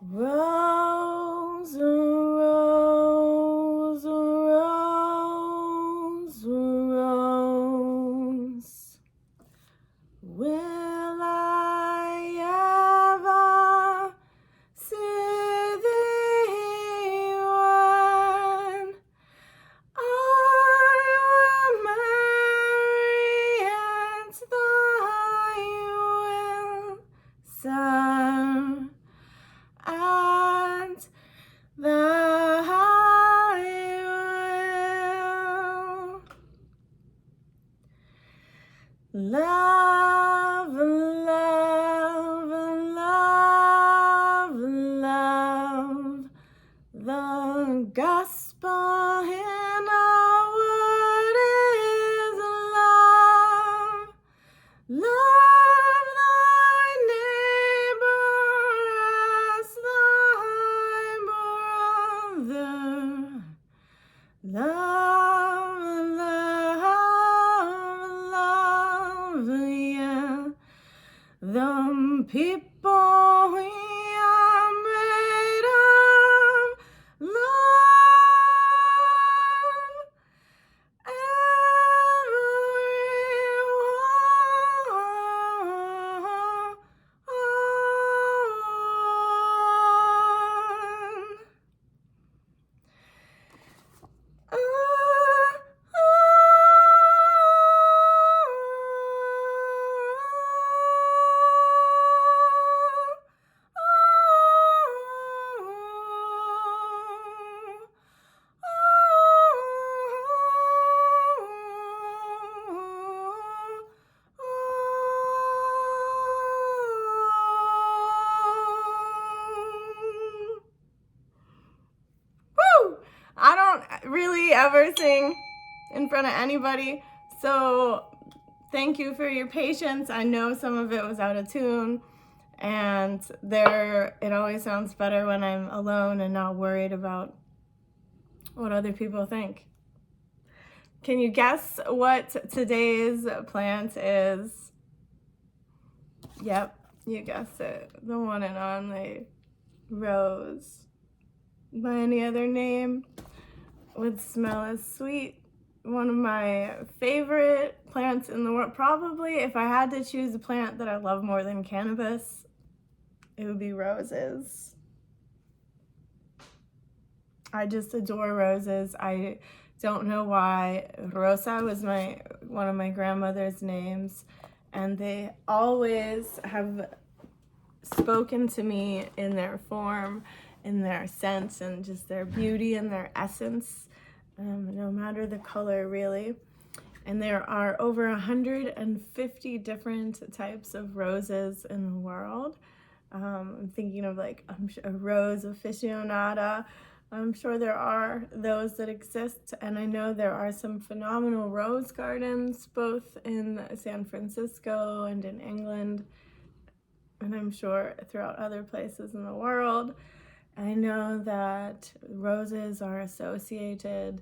Rose, rose, rose, rose. Will I ever see thee when I will marry at thy will, Sir? And thy will. Love, love, love, love, the gospel in our word is love. Love thy neighbor as thy brother. Love, love, love, yeah. The people we are made of love. Woo! I don't really ever sing in front of anybody, so thank you for your patience. I know some of it was out of tune, and it always sounds better when I'm alone and not worried about what other people think. Can you guess what today's plant is? Yep, you guessed it. The one and only rose. By any other name would smell as sweet. One of my favorite plants in the world. Probably if I had to choose a plant that I love more than cannabis, it would be roses. I just adore roses. I don't know why. Rosa was one of my grandmother's names, and they always have spoken to me in their form, in their scent, and just their beauty and their essence, no matter the color, really. And there are over 150 different types of roses in the world. I'm thinking of like a rose aficionada. I'm sure there are those that exist, and I know there are some phenomenal rose gardens both in San Francisco and in England, and I'm sure throughout other places in the world. I know that roses are associated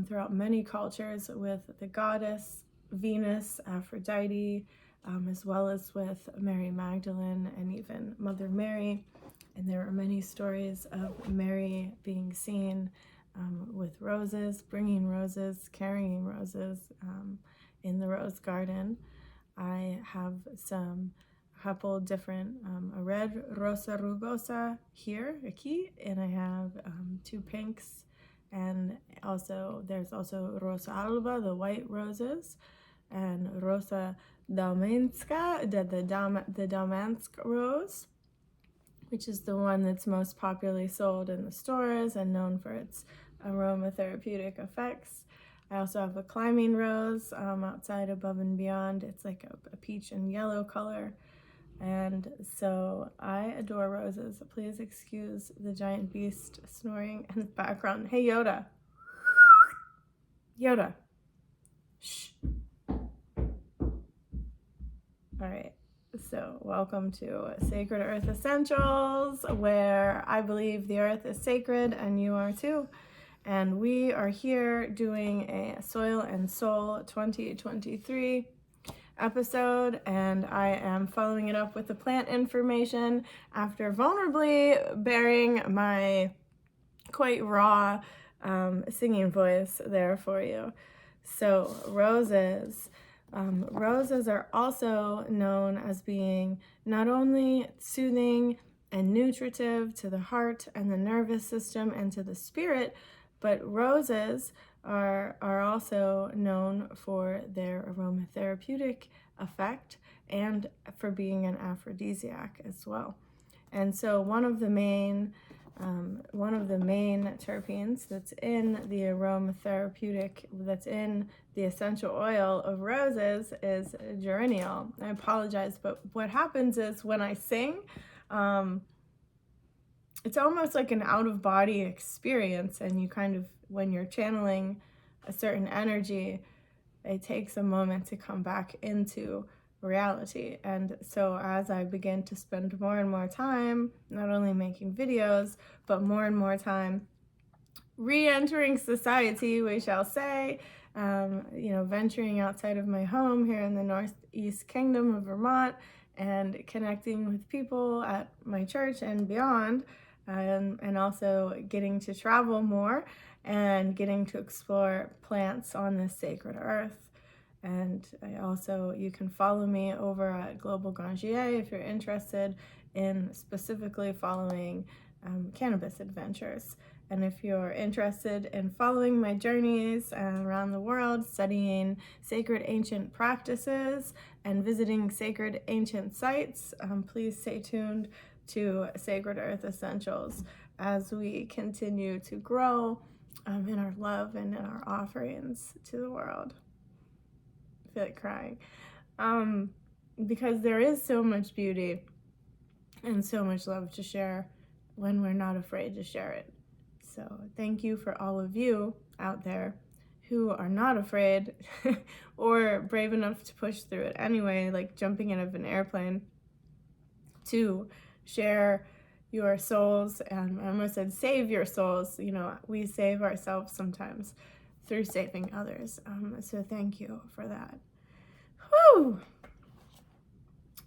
throughout many cultures with the goddess Venus, Aphrodite, as well as with Mary Magdalene and even Mother Mary. And there are many stories of Mary being seen with roses, bringing roses, carrying roses in the rose garden. I have a couple different, a red Rosa rugosa here, aquí, and I have two pinks, and there's also Rosa alba, the white roses, and Rosa dalmanská, the Dalmansk rose, which is the one that's most popularly sold in the stores and known for its aromatherapeutic effects. I also have a climbing rose outside Above and Beyond. It's like a peach and yellow color. And so I adore roses. Please excuse the giant beast snoring in the background. Hey, Yoda. Yoda. Shh. All right. So welcome to Sacred Earth Essentials, where I believe the earth is sacred and you are too. And we are here doing a Soil and Soul 2023. episode, and I am following it up with the plant information after vulnerably bearing my quite raw singing voice there for you. So roses. Roses are also known as being not only soothing and nutritive to the heart and the nervous system and to the spirit, but roses are also known for their aromatherapeutic effect and for being an aphrodisiac as well. And so one of the main terpenes that's in the aromatherapeutic, that's in the essential oil of roses, is geraniol. I apologize, but what happens is when I sing, it's almost like an out-of-body experience, and you kind of, when you're channeling a certain energy, it takes a moment to come back into reality. And so as I begin to spend more and more time not only making videos, but more and more time re-entering society, we shall say, venturing outside of my home here in the Northeast Kingdom of Vermont and connecting with people at my church and beyond, and also getting to travel more and getting to explore plants on this sacred earth. And you can follow me over at Global Gangier if you're interested in specifically following cannabis adventures. And if you're interested in following my journeys around the world, studying sacred ancient practices and visiting sacred ancient sites, please stay tuned to Sacred Earth Essentials as we continue to grow in our love and in our offerings to the world. I feel like crying. Because there is so much beauty and so much love to share when we're not afraid to share it. So thank you for all of you out there who are not afraid or brave enough to push through it anyway, like jumping out of an airplane to share your souls. And I almost said save your souls. We save ourselves sometimes through saving others. So thank you for that. Whew!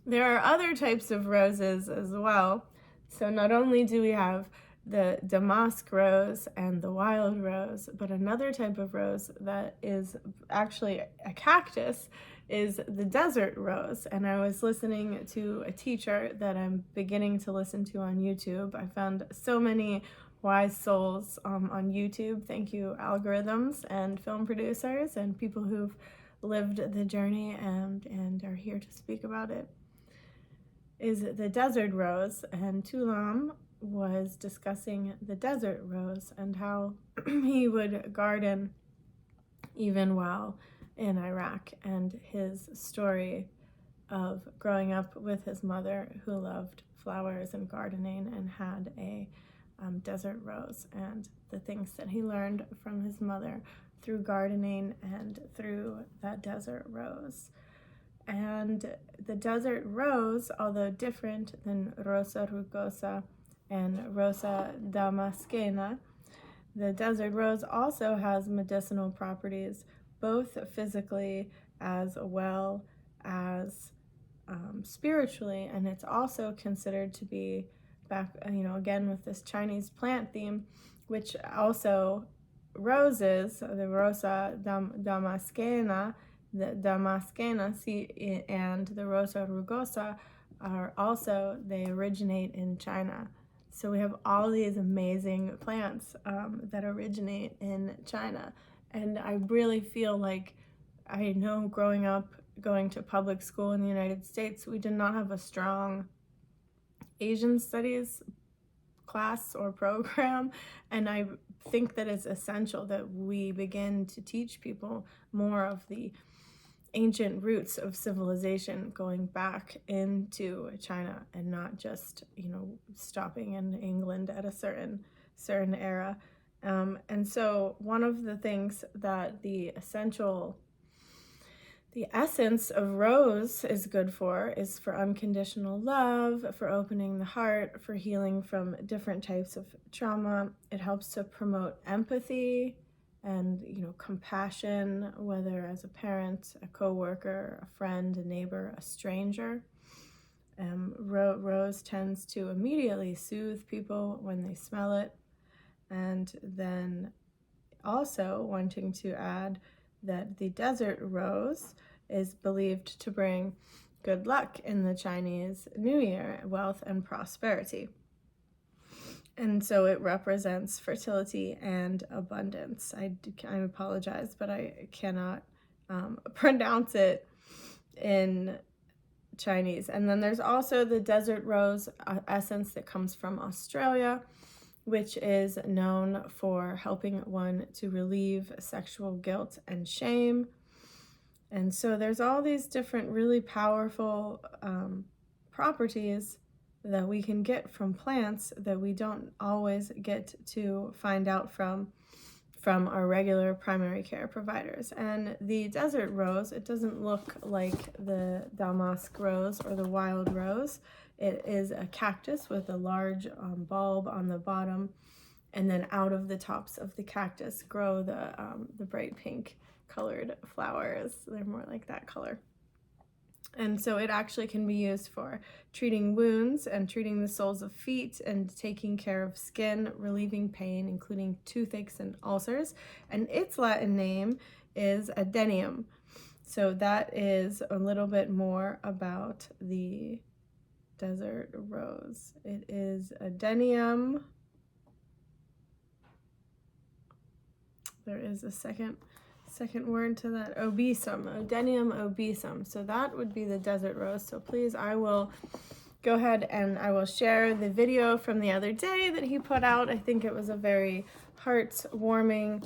There are other types of roses as well. So not only do we have the damask rose and the wild rose, but another type of rose that is actually a cactus is the desert rose. And I was listening to a teacher that I'm beginning to listen to on YouTube. I found so many wise souls on YouTube. Thank you, algorithms and film producers and people who've lived the journey and are here to speak about it. Is the desert rose, and Tulam was discussing the desert rose and how he would garden even while in Iraq, and his story of growing up with his mother who loved flowers and gardening and had a desert rose, and the things that he learned from his mother through gardening and through that desert rose. And the desert rose, although different than Rosa rugosa and Rosa damascena, the desert rose also has medicinal properties, both physically as well as spiritually. And it's also considered to be, back, again with this Chinese plant theme, which also roses, the Rosa damascena, the Damascena and the Rosa rugosa are also, they originate in China. So we have all these amazing plants that originate in China. And I really feel like, I know growing up, going to public school in the United States, we did not have a strong Asian studies class or program. And I think that it's essential that we begin to teach people more of the ancient roots of civilization going back into China and not just, stopping in England at a certain era. And so one of the things that the essence of rose is good for is for unconditional love, for opening the heart, for healing from different types of trauma. It helps to promote empathy and, you know, compassion, whether as a parent, a coworker, a friend, a neighbor, a stranger. Rose tends to immediately soothe people when they smell it. And then also wanting to add that the desert rose is believed to bring good luck in the Chinese New Year, wealth and prosperity. And so it represents fertility and abundance. I apologize, but I cannot pronounce it in Chinese. And then there's also the desert rose essence that comes from Australia, which is known for helping one to relieve sexual guilt and shame. And so there's all these different really powerful properties that we can get from plants that we don't always get to find out from our regular primary care providers. And the desert rose, it doesn't look like the damask rose or the wild rose. It is a cactus with a large bulb on the bottom, and then out of the tops of the cactus grow the bright pink colored flowers. They're more like that color. And so it actually can be used for treating wounds and treating the soles of feet and taking care of skin, relieving pain, including toothaches and ulcers. And its Latin name is Adenium. So that is a little bit more about the desert rose. It is Adenium. There is a second word to that, obesum, Adenium obesum. So that would be the desert rose. So please, I will go ahead and I will share the video from the other day that he put out. I think it was a very heart-warming,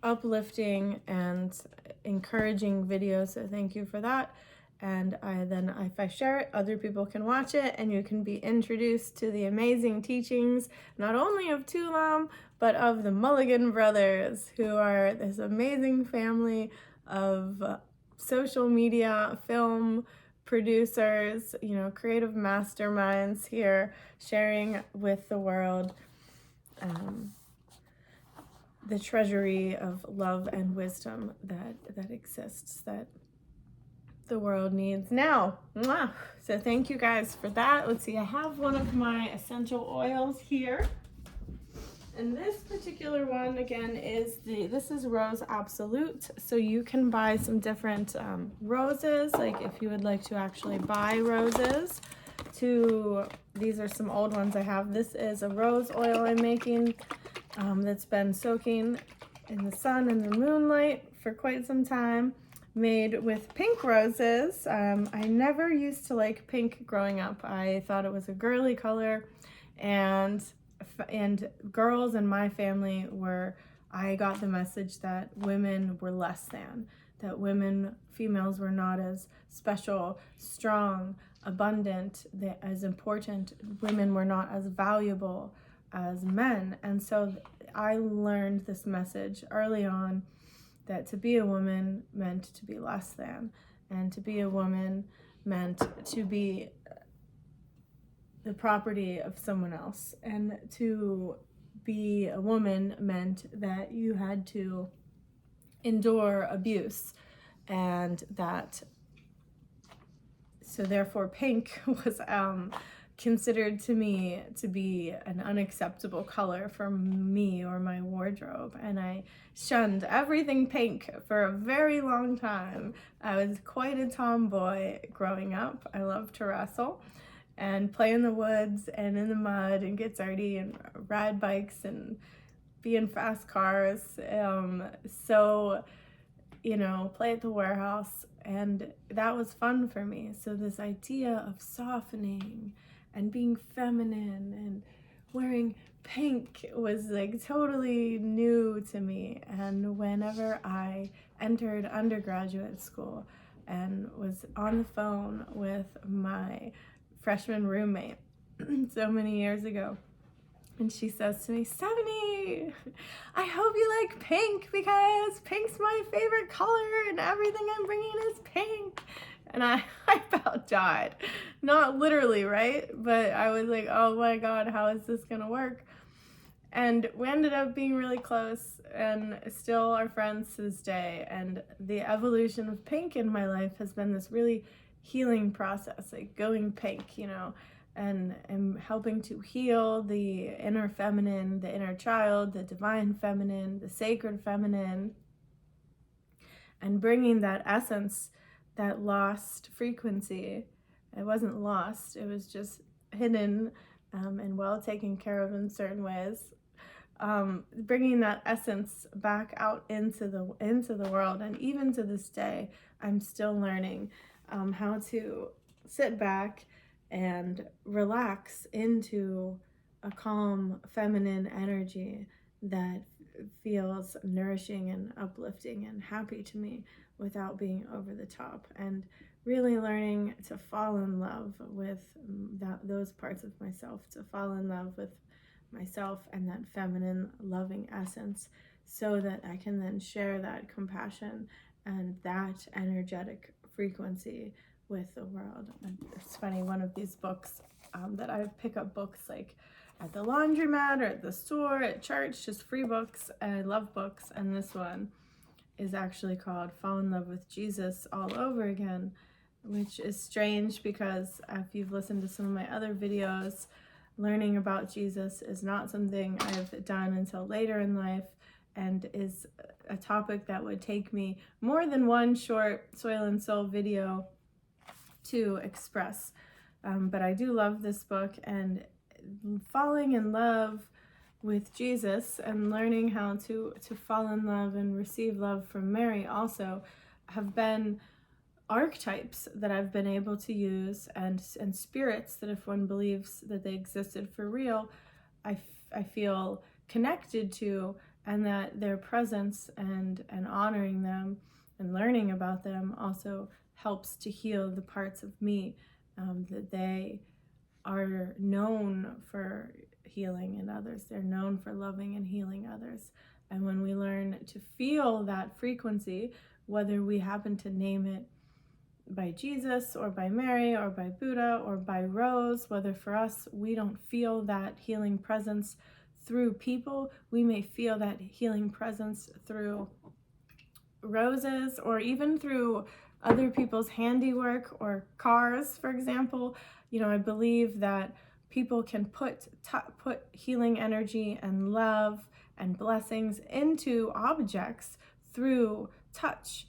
uplifting, and encouraging video. So thank you for that. And if I share it, other people can watch it, and you can be introduced to the amazing teachings, not only of Tu-Lam, but of the Mulligan brothers, who are this amazing family of social media, film producers, you know, creative masterminds here, sharing with the world the treasury of love and wisdom that exists, that the world needs now. Mwah! So thank you guys for that. Let's see, I have one of my essential oils here. And this particular one, again, this is Rose Absolute. So you can buy some different roses, like if you would like to actually buy roses. These are some old ones I have. This is a rose oil I'm making that's been soaking in the sun and the moonlight for quite some time, made with pink roses. I never used to like pink growing up. I thought it was a girly color, and girls in my family I got the message that women were less than, that females were not as special, strong, abundant, as important. Women were not as valuable as men. And so I learned this message early on, that to be a woman meant to be less than, and to be a woman meant to be the property of someone else, and to be a woman meant that you had to endure abuse, and so therefore pink was considered to me to be an unacceptable color for me or my wardrobe, and I shunned everything pink for a very long time. I was quite a tomboy growing up. I loved to wrestle and play in the woods and in the mud and get dirty and ride bikes and be in fast cars. So, you know, play at the warehouse, and that was fun for me. So this idea of softening and being feminine and wearing pink was like totally new to me. And whenever I entered undergraduate school and was on the phone with my freshman roommate so many years ago, and she says to me, "Stephanie, I hope you like pink, because pink's my favorite color and everything I'm bringing is pink." And I about died. Not literally, right? But I was like, oh my God, how is this gonna work? And we ended up being really close and still are friends to this day. And the evolution of pink in my life has been this really healing process, like going pink, and helping to heal the inner feminine, the inner child, the divine feminine, the sacred feminine, and bringing that essence, that lost frequency. It wasn't lost, it was just hidden and well taken care of in certain ways. Bringing that essence back out into the world. And even to this day, I'm still learning how to sit back and relax into a calm feminine energy that feels nourishing and uplifting and happy to me without being over the top, and really learning to fall in love with those parts of myself, to fall in love with myself and that feminine loving essence, so that I can then share that compassion and that energetic frequency with the world. And it's funny, one of these books that I pick up books like at the laundromat or at the store, at church, just free books. I love books, and this one is actually called Fall in Love with Jesus All Over Again, which is strange because if you've listened to some of my other videos, learning about Jesus is not something I've done until later in life, and is a topic that would take me more than one short Soil and Soul video to express. But I do love this book, and falling in love with Jesus and learning how to fall in love and receive love from Mary also have been archetypes that I've been able to use, and spirits that, if one believes that they existed for real, I feel connected to, and that their presence and honoring them and learning about them also helps to heal the parts of me that they are known for healing in others. They're known for loving and healing others. And when we learn to feel that frequency, whether we happen to name it by Jesus or by Mary or by Buddha or by Rose, whether for us we don't feel that healing presence through people, we may feel that healing presence through roses or even through other people's handiwork or cars, for example. I believe that people can put healing energy and love and blessings into objects through touch.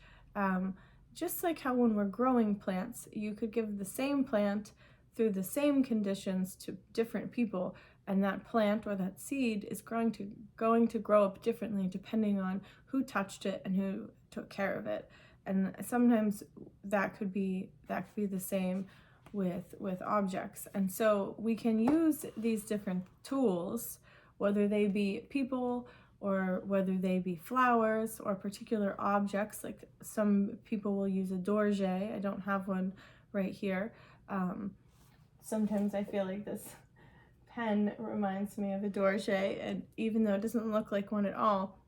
Just like how when we're growing plants, you could give the same plant through the same conditions to different people, and that plant or that seed is going to grow up differently depending on who touched it and who took care of it. And sometimes that could be the same with objects. And so we can use these different tools, whether they be people or whether they be flowers or particular objects. Like some people will use a dorje. I don't have one right here. Sometimes I feel like this pen reminds me of a dorje, and even though it doesn't look like one at all,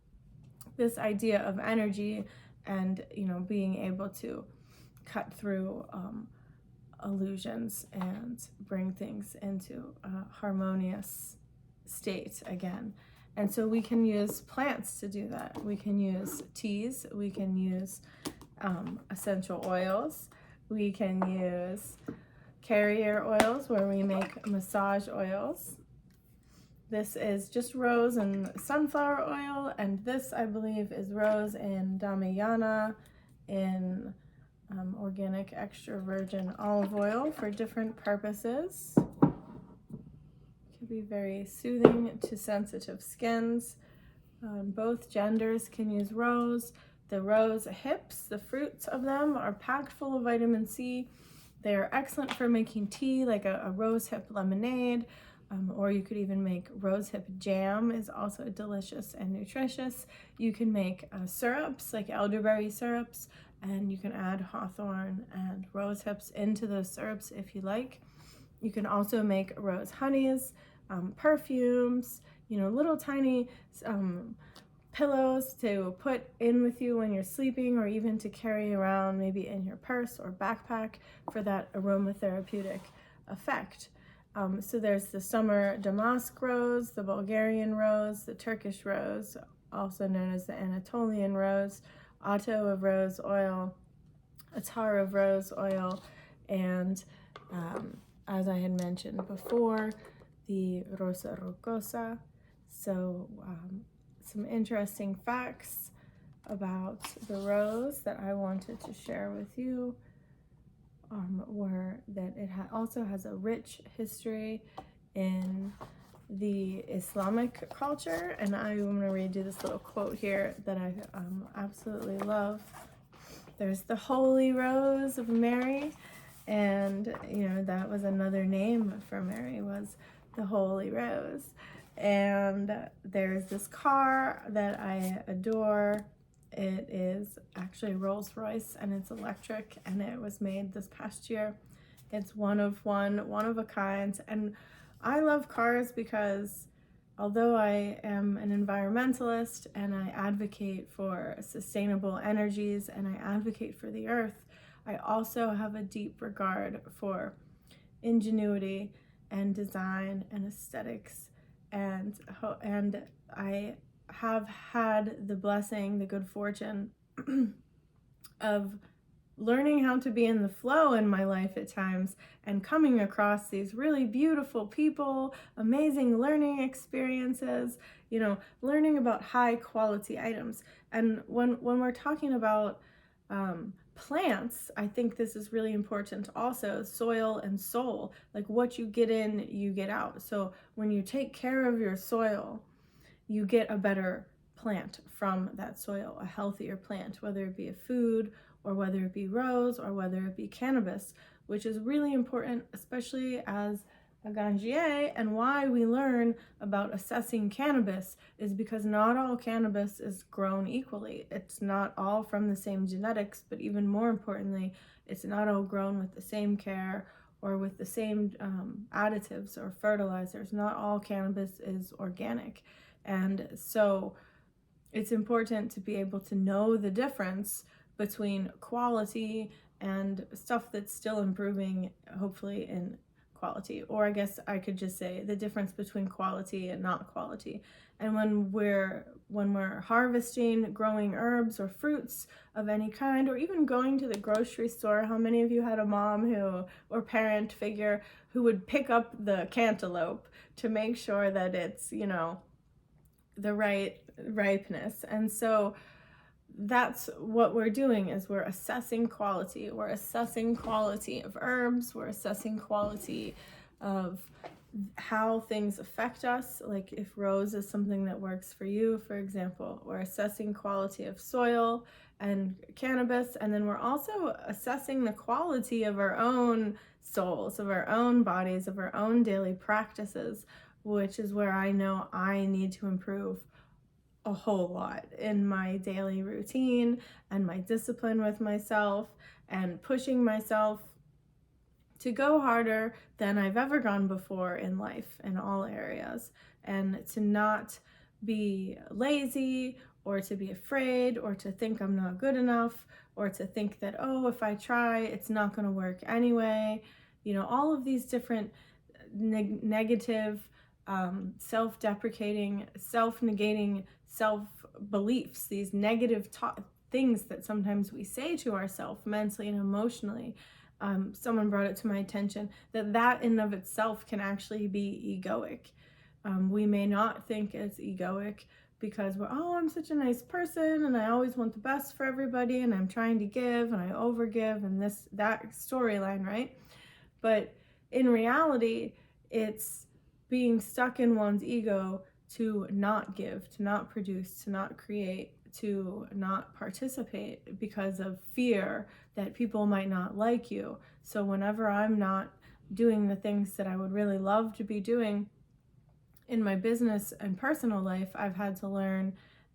this idea of energy and being able to cut through illusions and bring things into a harmonious state again. And so we can use plants to do that. We can use teas, we can use essential oils, we can use carrier oils where we make massage oils. This is just rose and sunflower oil, and this I believe is rose and Dhammayana in organic extra virgin olive oil for different purposes. Can be very soothing to sensitive skins. Both genders can use rose. The rose hips, the fruits of them are packed full of vitamin C. They are excellent for making tea, like a rose hip lemonade, or you could even make rose hip jam, is also delicious and nutritious. You can make syrups, like elderberry syrups, and you can add hawthorn and rose hips into those syrups if you like. You can also make rose honeys, perfumes, little tiny pillows to put in with you when you're sleeping, or even to carry around maybe in your purse or backpack for that aromatherapeutic effect. So there's the summer damask rose, the Bulgarian rose, the Turkish rose, also known as the Anatolian rose, otto of rose oil, attar of rose oil, and as I had mentioned before, the rosa rugosa. So some interesting facts about the rose that I wanted to share with you were that it also has a rich history in the Islamic culture, and I'm going to read you this little quote here that I absolutely love. There's the Holy Rose of Mary, and that was another name for Mary, was the Holy Rose. And there's this car that I adore. It is actually Rolls-Royce, and it's electric, and it was made this past year. It's one of a kind, and I love cars because although I am an environmentalist and I advocate for sustainable energies and I advocate for the earth, I also have a deep regard for ingenuity and design and aesthetics, and I have had the blessing, the good fortune of learning how to be in the flow in my life at times and coming across these really beautiful people, amazing learning experiences, learning about high quality items. And when we're talking about plants, I think this is really important also, soil and soul, like what you get in, you get out. So when you take care of your soil, you get a better plant from that soil, a healthier plant, whether it be a food or whether it be rose or whether it be cannabis, which is really important, especially as a ganjier. And why we learn about assessing cannabis is because not all cannabis is grown equally. It's not all from the same genetics, but even more importantly, it's not all grown with the same care or with the same additives or fertilizers. Not all cannabis is organic. And so it's important to be able to know the difference between quality and stuff that's still improving, hopefully, in quality. Or I guess I could just say the difference between quality and not quality. And when we're harvesting, growing herbs or fruits of any kind, or even going to the grocery store, how many of you had a mom or parent figure who would pick up the cantaloupe to make sure that it's, the right ripeness? And so that's what we're doing, is we're assessing quality. We're assessing quality of herbs. We're assessing quality of how things affect us. Like if rose is something that works for you, for example, we're assessing quality of soil and cannabis. And then we're also assessing the quality of our own souls, of our own bodies, of our own daily practices, which is where I know I need to improve a whole lot in my daily routine and my discipline with myself, and pushing myself to go harder than I've ever gone before in life in all areas, and to not be lazy or to be afraid or to think I'm not good enough or to think that, oh, if I try, it's not going to work anyway. All of these different negative, self-deprecating, self-negating self-beliefs, these negative things that sometimes we say to ourselves mentally and emotionally. Someone brought it to my attention that in and of itself can actually be egoic. We may not think it's egoic because I'm such a nice person and I always want the best for everybody and I'm trying to give and I overgive and that storyline, right? But in reality, it's being stuck in one's ego to not give, to not produce, to not create, to not participate because of fear that people might not like you. So whenever I'm not doing the things that I would really love to be doing in my business and personal life, I've had to learn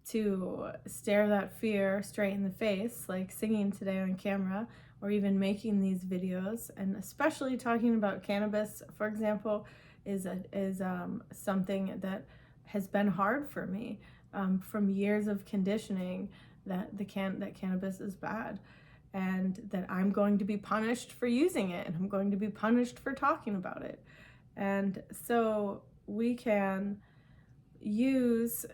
to stare that fear straight in the face, like singing today on camera, or even making these videos. And especially talking about cannabis, for example, is something that has been hard for me from years of conditioning that cannabis is bad and that I'm going to be punished for using it and I'm going to be punished for talking about it. And so we can use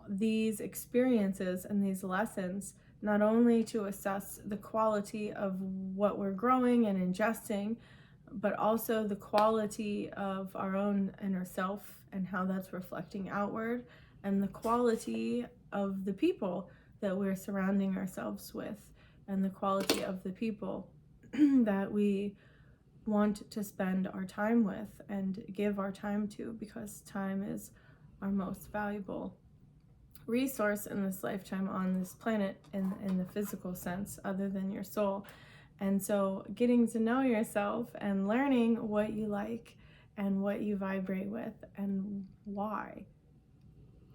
these experiences and these lessons not only to assess the quality of what we're growing and ingesting, but also the quality of our own inner self and how that's reflecting outward, and the quality of the people that we're surrounding ourselves with, and the quality of the people that we want to spend our time with and give our time to, because time is our most valuable resource in this lifetime on this planet, in the physical sense, other than your soul. And so getting to know yourself and learning what you like and what you vibrate with and why,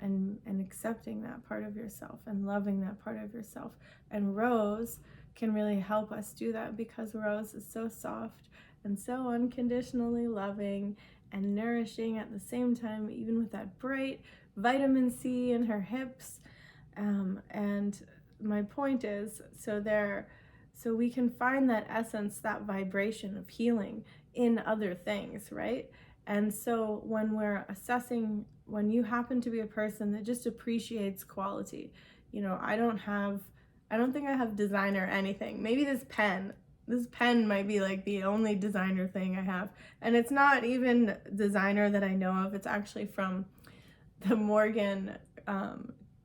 and accepting that part of yourself and loving that part of yourself. And Rose can really help us do that, because Rose is so soft and so unconditionally loving and nourishing at the same time, even with that bright vitamin C in her hips. And my point is, so we can find that essence, that vibration of healing in other things, right? And so when we're assessing, when you happen to be a person that just appreciates quality, you know, I don't think I have designer anything. Maybe this pen might be like the only designer thing I have. And it's not even designer that I know of. It's actually from the Morgan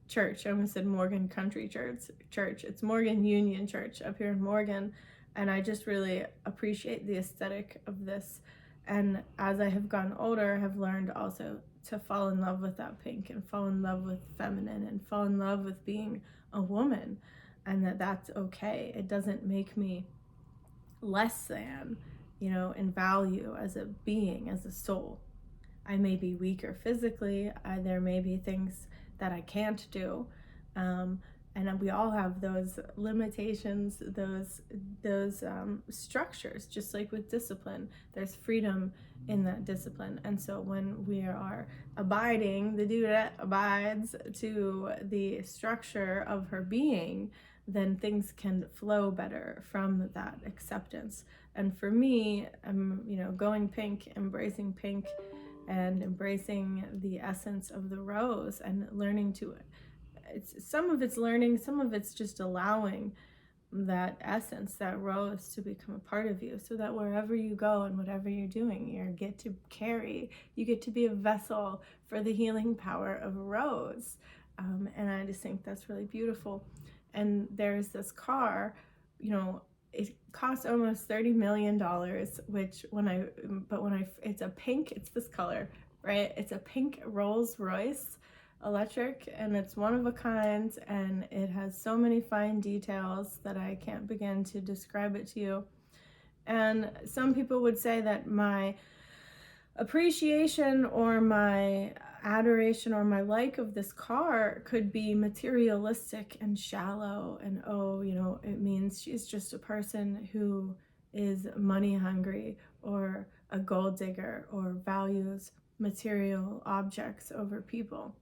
Church. I almost said Morgan Country Church. It's Morgan Union Church up here in Morgan. And I just really appreciate the aesthetic of this. And as I have gotten older, I have learned also to fall in love with that pink and fall in love with feminine and fall in love with being a woman, and that's okay. It doesn't make me less than, you know, in value as a being, as a soul. I may be weaker physically. There may be things that I can't do. And we all have those limitations, those structures, just like with discipline. There's freedom in that discipline. And so when we are abiding, the Dudette abides to the structure of her being, then things can flow better from that acceptance. And for me, you know, going pink, embracing pink, and embracing the essence of the rose and learning to, some of it's learning, some of it's just allowing that essence, that rose, to become a part of you, so that wherever you go and whatever you're doing, you get to be a vessel for the healing power of a rose. And I just think that's really beautiful. And there's this car, you know, it costs almost $30 million, which it's a pink, it's this color, right? It's a pink Rolls Royce electric, and it's one of a kind, and it has so many fine details that I can't begin to describe it to you. And some people would say that my appreciation or my adoration or my like of this car could be materialistic and shallow, and oh, you know, it means she's just a person who is money hungry or a gold digger or values material objects over people.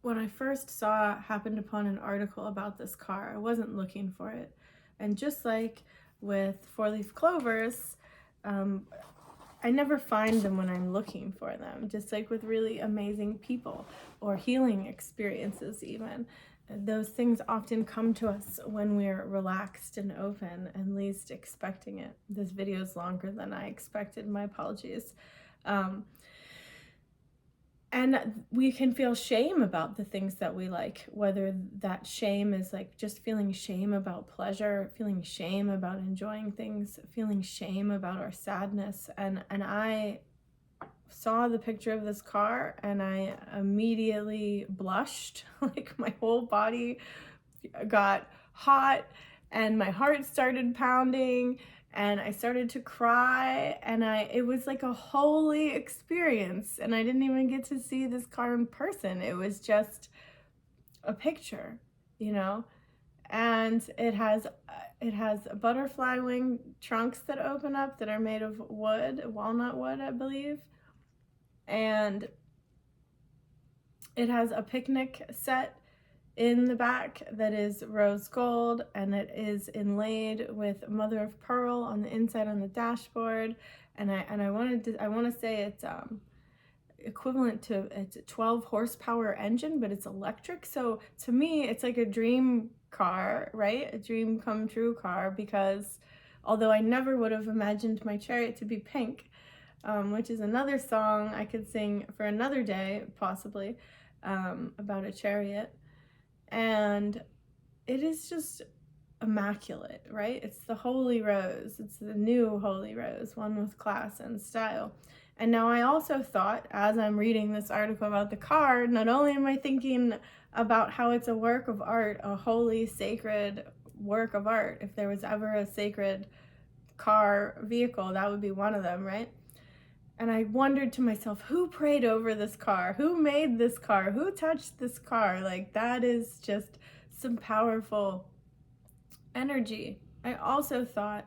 When I first happened upon an article about this car, I wasn't looking for it. And just like with four-leaf clovers, I never find them when I'm looking for them, just like with really amazing people or healing experiences even. Those things often come to us when we're relaxed and open and least expecting it. This video is longer than I expected, my apologies. And we can feel shame about the things that we like, whether that shame is like just feeling shame about pleasure, feeling shame about enjoying things, feeling shame about our sadness. And I saw the picture of this car and I immediately blushed, like my whole body got hot and my heart started pounding. And I started to cry, and it was like a holy experience, and I didn't even get to see this car in person. It was just a picture, you know, and it has butterfly wing trunks that open up that are made of wood, walnut wood, I believe, and it has a picnic set in the back that is rose gold, and it is inlaid with mother of pearl on the inside on the dashboard. And I want to say it's equivalent to, it's a 12 horsepower engine, but it's electric. So to me, it's like a dream car, right? A dream come true car, because although I never would have imagined my chariot to be pink, which is another song I could sing for another day, possibly, about a chariot. And it is just immaculate, right? It's the holy rose. It's the new holy rose, one with class and style. And now I also thought, as I'm reading this article about the car, not only am I thinking about how it's a work of art, a holy, sacred work of art. If there was ever a sacred car vehicle, that would be one of them, right? And I wondered to myself, who prayed over this car? Who made this car? Who touched this car? Like, that is just some powerful energy. I also thought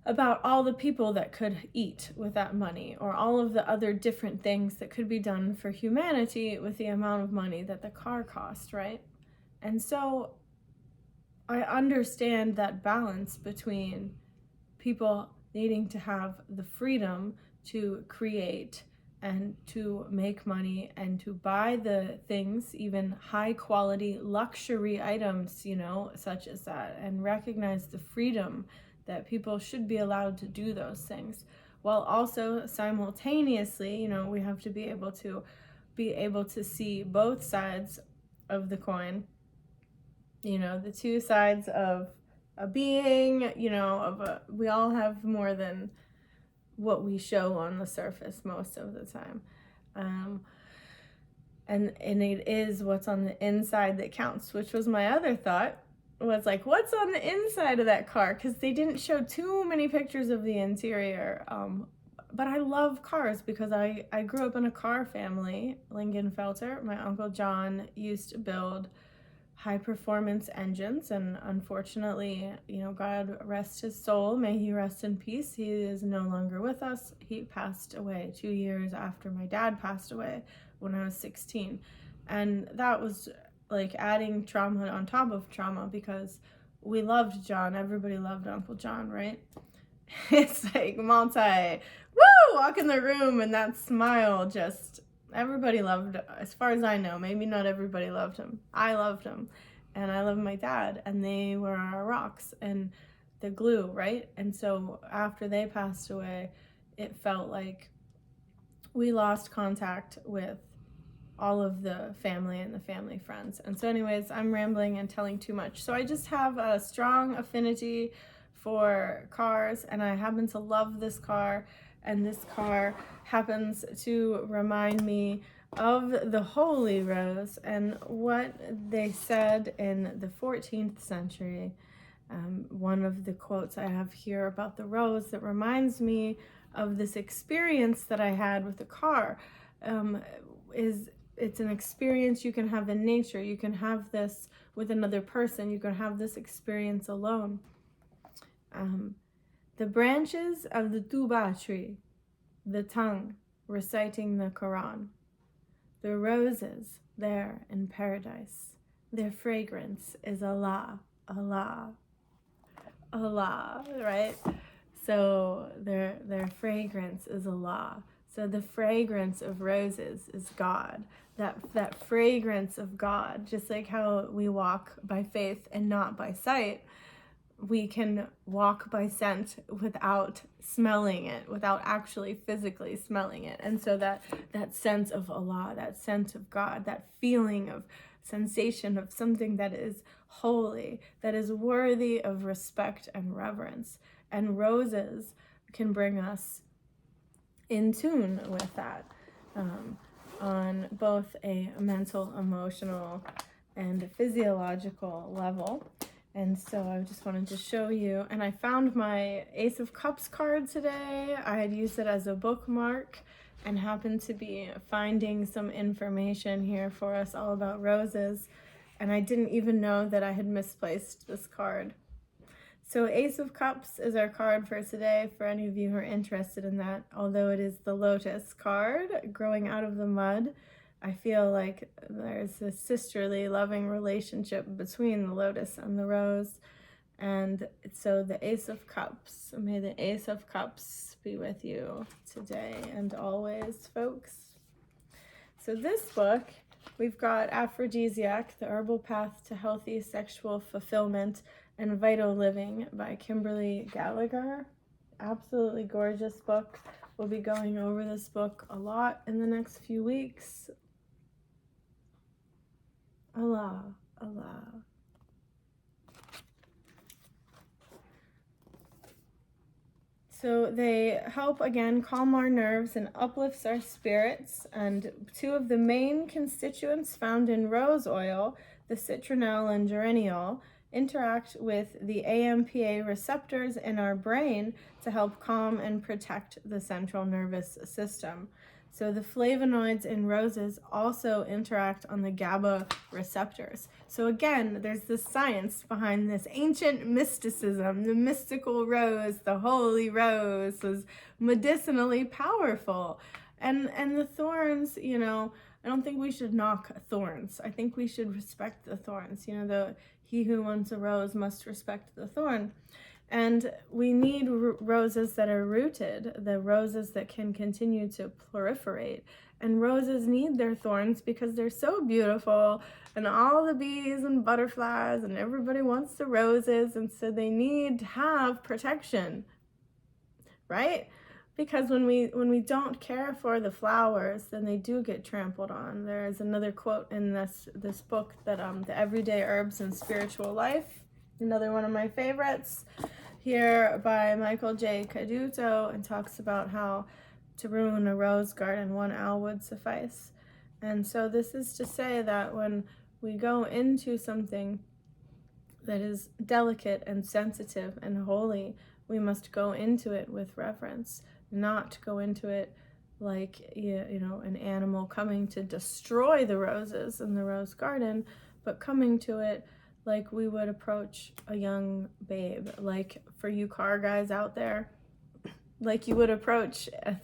about all the people that could eat with that money, or all of the other different things that could be done for humanity with the amount of money that the car cost, right? And so I understand that balance between people needing to have the freedom to create and to make money and to buy the things, even high quality luxury items, you know, such as that, and recognize the freedom that people should be allowed to do those things, while also simultaneously, you know, we have to be able to see both sides of the coin, you know, the two sides of a being, you know, we all have more than what we show on the surface most of the time. And it is what's on the inside that counts, which was my other thought, was like, what's on the inside of that car? Because they didn't show too many pictures of the interior. But I love cars because I grew up in a car family. Lingenfelter, my Uncle John, used to build high performance engines, and unfortunately, you know, God rest his soul, may he rest in peace, he is no longer with us. He passed away 2 years after my dad passed away when I was 16, and that was like adding trauma on top of trauma, because we loved John. Everybody loved Uncle John, right? It's like walk in the room and that smile, just everybody loved, as far as I know. Maybe not everybody loved him. I loved him, and I loved my dad, and they were our rocks and the glue, right? And so after they passed away, it felt like we lost contact with all of the family and the family friends. And so anyways, I'm rambling and telling too much. So I just have a strong affinity for cars, and I happen to love this car. And this car happens to remind me of the Holy Rose and what they said in the 14th century. One of the quotes I have here about the rose that reminds me of this experience that I had with the car is, it's an experience you can have in nature. You can have this with another person. You can have this experience alone. The branches of the tuba tree, the tongue reciting the Quran, the roses there in paradise, their fragrance is Allah, Allah, Allah, right? So their fragrance is Allah. So the fragrance of roses is God. That fragrance of God, just like how we walk by faith and not by sight, we can walk by scent without smelling it, without actually physically smelling it. And so that sense of Allah, that sense of God, that feeling of sensation of something that is holy, that is worthy of respect and reverence. And roses can bring us in tune with that, on both a mental, emotional, and physiological level. And so I just wanted to show you, and I found my Ace of Cups card today. I had used it as a bookmark and happened to be finding some information here for us all about roses, and I didn't even know that I had misplaced this card. So Ace of Cups is our card for today, for any of you who are interested in that, although it is the Lotus card growing out of the mud. I feel like there's a sisterly, loving relationship between the lotus and the rose. And so the Ace of Cups, may the Ace of Cups be with you today and always, folks. So this book, we've got Aphrodisiac, The Herbal Path to Healthy Sexual Fulfillment and Vital Living by Kimberly Gallagher. Absolutely gorgeous book. We'll be going over this book a lot in the next few weeks. Allah, Allah. So they help, again, calm our nerves and uplifts our spirits. And two of the main constituents found in rose oil, the citronelle and geraniol, interact with the AMPA receptors in our brain to help calm and protect the central nervous system. So the flavonoids in roses also interact on the GABA receptors. So again, there's this science behind this ancient mysticism. The mystical rose, the holy rose, was medicinally powerful. And the thorns, you know, I don't think we should knock thorns. I think we should respect the thorns. You know, he who wants a rose must respect the thorn. And we need roses that are rooted, the roses that can continue to proliferate. And roses need their thorns because they're so beautiful, and all the bees and butterflies and everybody wants the roses, and so they need to have protection, right? Because when we don't care for the flowers, then they do get trampled on. There's another quote in this book that The Everyday Herbs and Spiritual Life, another one of my favorites, here by Michael J. Caduto, and talks about how to ruin a rose garden, 1 owl would suffice. And so this is to say that when we go into something that is delicate and sensitive and holy, we must go into it with reverence, not go into it like, you know, an animal coming to destroy the roses in the rose garden, but coming to it like we would approach a young babe. Like, for you car guys out there, like you would approach a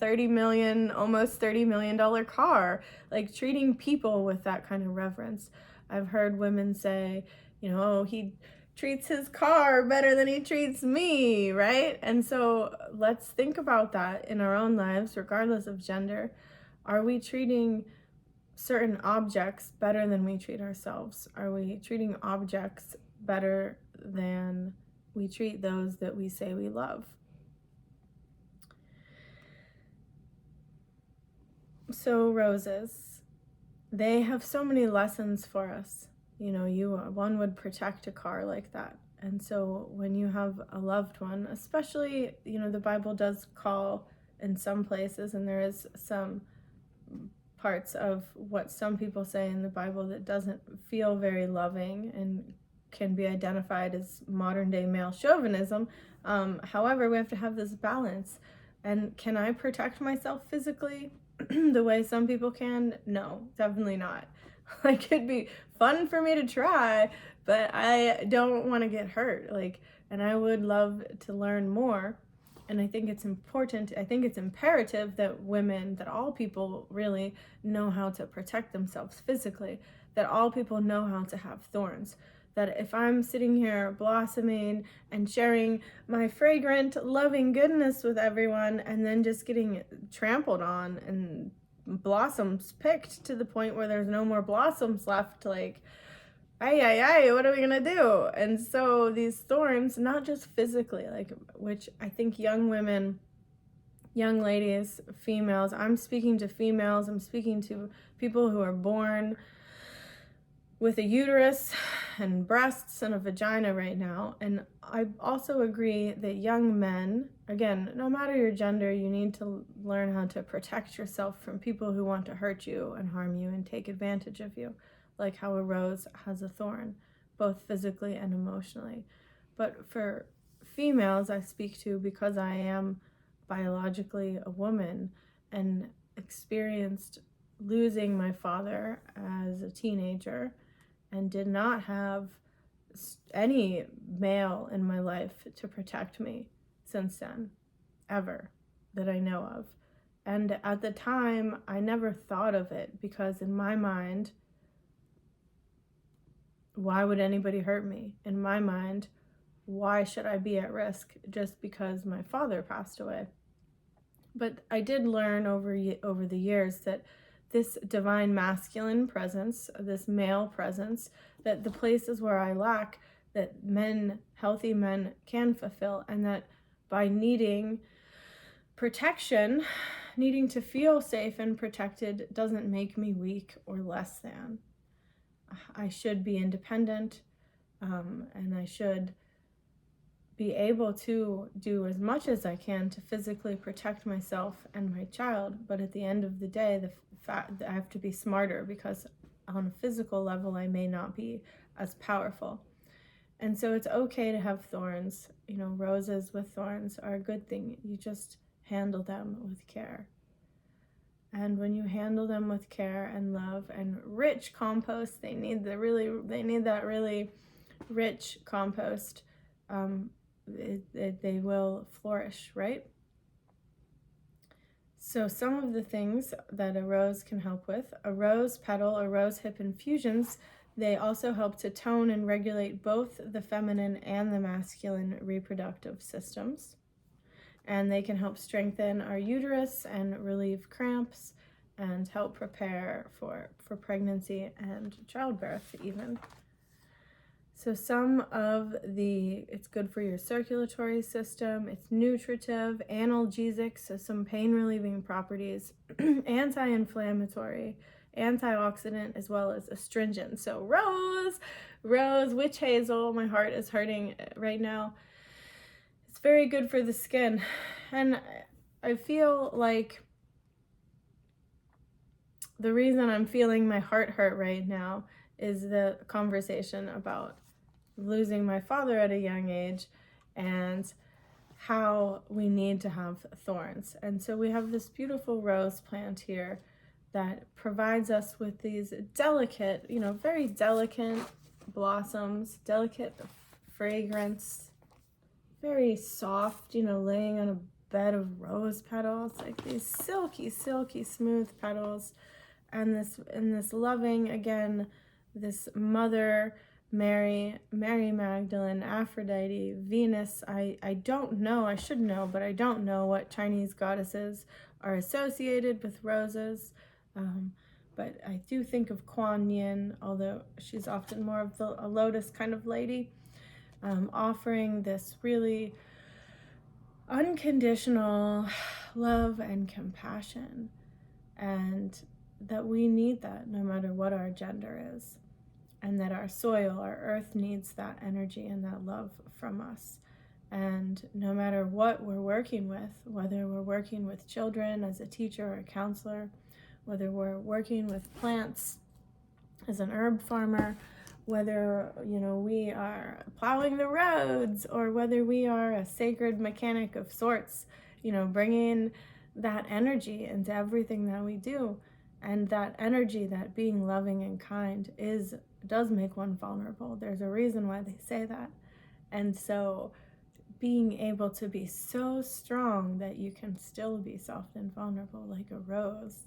almost $30 million car, like treating people with that kind of reverence. I've heard women say, you know, oh, he treats his car better than he treats me, right? And so let's think about that in our own lives, regardless of gender. Are we treating certain objects better than we treat ourselves? Are we treating objects better than we treat those that we say we love? So roses, they have so many lessons for us. You know, one would protect a car like that. And so when you have a loved one, especially, you know, the Bible does call in some places, and there is some parts of what some people say in the Bible that doesn't feel very loving and can be identified as modern day male chauvinism. However, we have to have this balance. And can I protect myself physically the way some people can? No, definitely not. Like, it'd be fun for me to try, but I don't want to get hurt. Like, and I would love to learn more. And I think it's important, I think it's imperative that women, that all people really know how to protect themselves physically, that all people know how to have thorns. That if I'm sitting here blossoming and sharing my fragrant, loving goodness with everyone, and then just getting trampled on and blossoms picked to the point where there's no more blossoms left, like, ay, what are we gonna do? And so these thorns, not just physically, like, which I think young women, young ladies, females, I'm speaking to females, I'm speaking to people who are born with a uterus and breasts and a vagina right now. And I also agree that young men, again, no matter your gender, you need to learn how to protect yourself from people who want to hurt you and harm you and take advantage of you, like how a rose has a thorn, both physically and emotionally. But for females, I speak to because I am biologically a woman and experienced losing my father as a teenager and did not have any male in my life to protect me since then, ever, that I know of. And at the time, I never thought of it, because in my mind, why would anybody hurt me? In my mind, why should I be at risk just because my father passed away? But I did learn over the years that this divine masculine presence, this male presence, that the places where I lack, that men, healthy men, can fulfill, and that by needing protection, needing to feel safe and protected, doesn't make me weak or less than. I should be independent, and I should be able to do as much as I can to physically protect myself and my child. But at the end of the day, the fact that I have to be smarter, because on a physical level, I may not be as powerful. And so it's okay to have thorns. You know, roses with thorns are a good thing. You just handle them with care. And when you handle them with care and love and rich compost, they need that really rich compost. They will flourish, right? So some of the things that a rose can help with: a rose petal or rose hip infusions, they also help to tone and regulate both the feminine and the masculine reproductive systems. And they can help strengthen our uterus and relieve cramps and help prepare for pregnancy and childbirth even. So it's good for your circulatory system, it's nutritive, analgesic, so some pain relieving properties, anti-inflammatory, antioxidant, as well as astringent. So rose, witch hazel, my heart is hurting right now. It's very good for the skin. And I feel like the reason I'm feeling my heart hurt right now is the conversation about losing my father at a young age and how we need to have thorns. And so we have this beautiful rose plant here that provides us with these delicate, very delicate blossoms, delicate fragrance, very soft, laying on a bed of rose petals, like these silky, smooth petals. And this loving, again, this Mother Mary, Mary Magdalene, Aphrodite, Venus. I don't know, I should know, but I don't know what Chinese goddesses are associated with roses. But I do think of Kuan Yin, although she's often more of a lotus kind of lady, offering this really unconditional love and compassion, and that we need that no matter what our gender is, and that our soil, our earth, needs that energy and that love from us. And no matter what we're working with, whether we're working with children as a teacher or a counselor, whether we're working with plants as an herb farmer, whether we are plowing the roads, or whether we are a sacred mechanic of sorts, bringing that energy into everything that we do. And that energy, that being loving and kind, does make one vulnerable. There's a reason why they say that. And so being able to be so strong that you can still be soft and vulnerable like a rose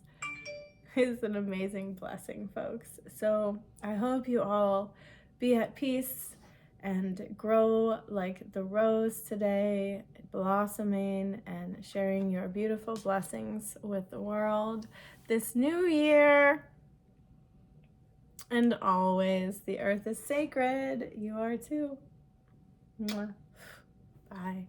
is an amazing blessing, folks. So I hope you all be at peace and grow like the rose today, blossoming and sharing your beautiful blessings with the world this new year. And always, the earth is sacred. You are too. Mwah. Bye.